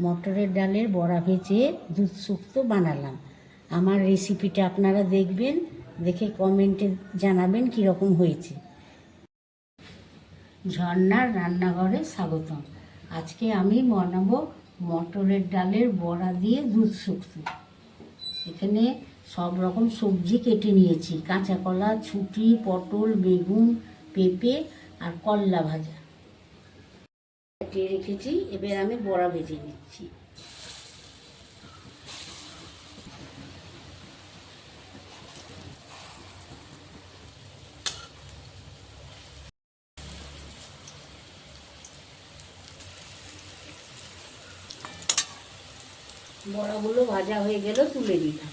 মটরের ডালের বড়া ভেজে দুধ শুক্তো বানালাম। আমার রেসিপিটা আপনারা দেখবেন, দেখে কমেন্টে জানাবেন কীরকম হয়েছে। ঝর্ণার রান্নাঘরে স্বাগতম। আজকে আমি বানাবো মটরের ডালের বড়া দিয়ে দুধ শুক্তো। এখানে সব রকম সবজি কেটে নিয়েছি, কাঁচা কলা, ছুটি, পটল, বেগুন, পেঁপে আর করলা ভাজা কেটে রেখেছি। এবার আমি বড়া ভেজে নিচ্ছি। বড়াগুলো ভাজা হয়ে গেল, তুলে নিলাম।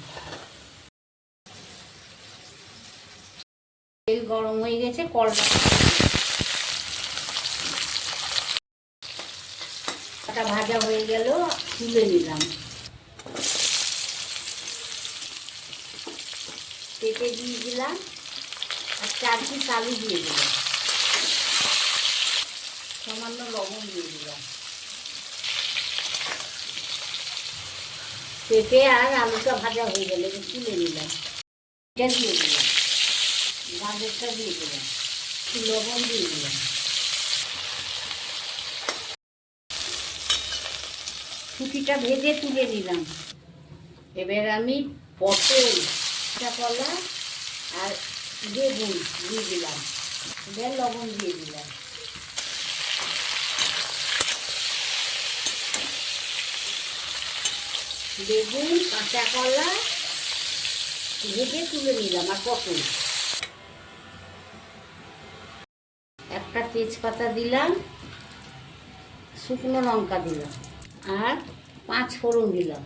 তেল গরম হয়ে গেছে, কলাটা ভাজা হয়ে গেল, তুলে নিলাম। পেঁপে দিয়ে দিলাম আর 4 পিস আলু দিয়ে দিলাম, সামান্য লবণ দিয়ে দিলাম। পেঁপে আর আলুটা ভাজা হয়ে গেলে তুলে নিলাম। এটা দিয়ে দিলাম, গাজরটা দিয়ে দিলাম, লবণ দিয়ে দিলাম। ছুটিটা ভেজে তুলে নিলাম। এবার আমি পটল, কাঁচা কলা আর বেগুন দিয়ে দিলাম, এবার লবণ দিয়ে দিলাম। বেগুন, কাঁচা কলা ভেজে তুলে নিলাম আর পটল। একটা তেজপাতা দিলাম, শুকনো লঙ্কা দিলাম আর 5 ফোড়ন দিলাম।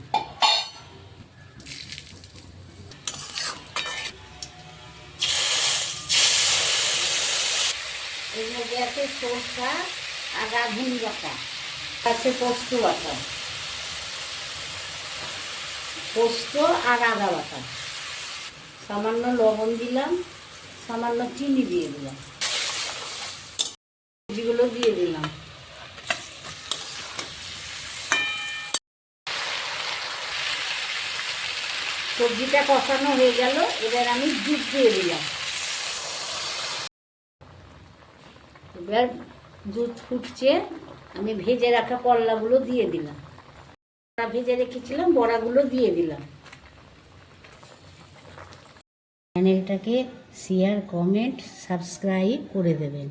এর মধ্যে আছে সরষা আর রাঁধুনি বাটা, আছে পোস্ত বাটা, পোস্ত আর আদা বাটা। সামান্য লবণ দিলাম, সামান্য চিনি দিয়ে দিলাম, সবজিগুলো দিয়ে দিলাম। সবজিটা কষানো হয়ে গেল, এবার আমি দুধ দিয়ে দিলাম। এবার দুধ ফুটছে, আমি ভেজে রাখা করলাগুলো দিয়ে দিলাম, ভেজে রেখেছিলাম বড়াগুলো দিয়ে দিলাম। চ্যানেলটাকে শেয়ার, কমেন্ট, সাবস্ক্রাইব করে দেবেন।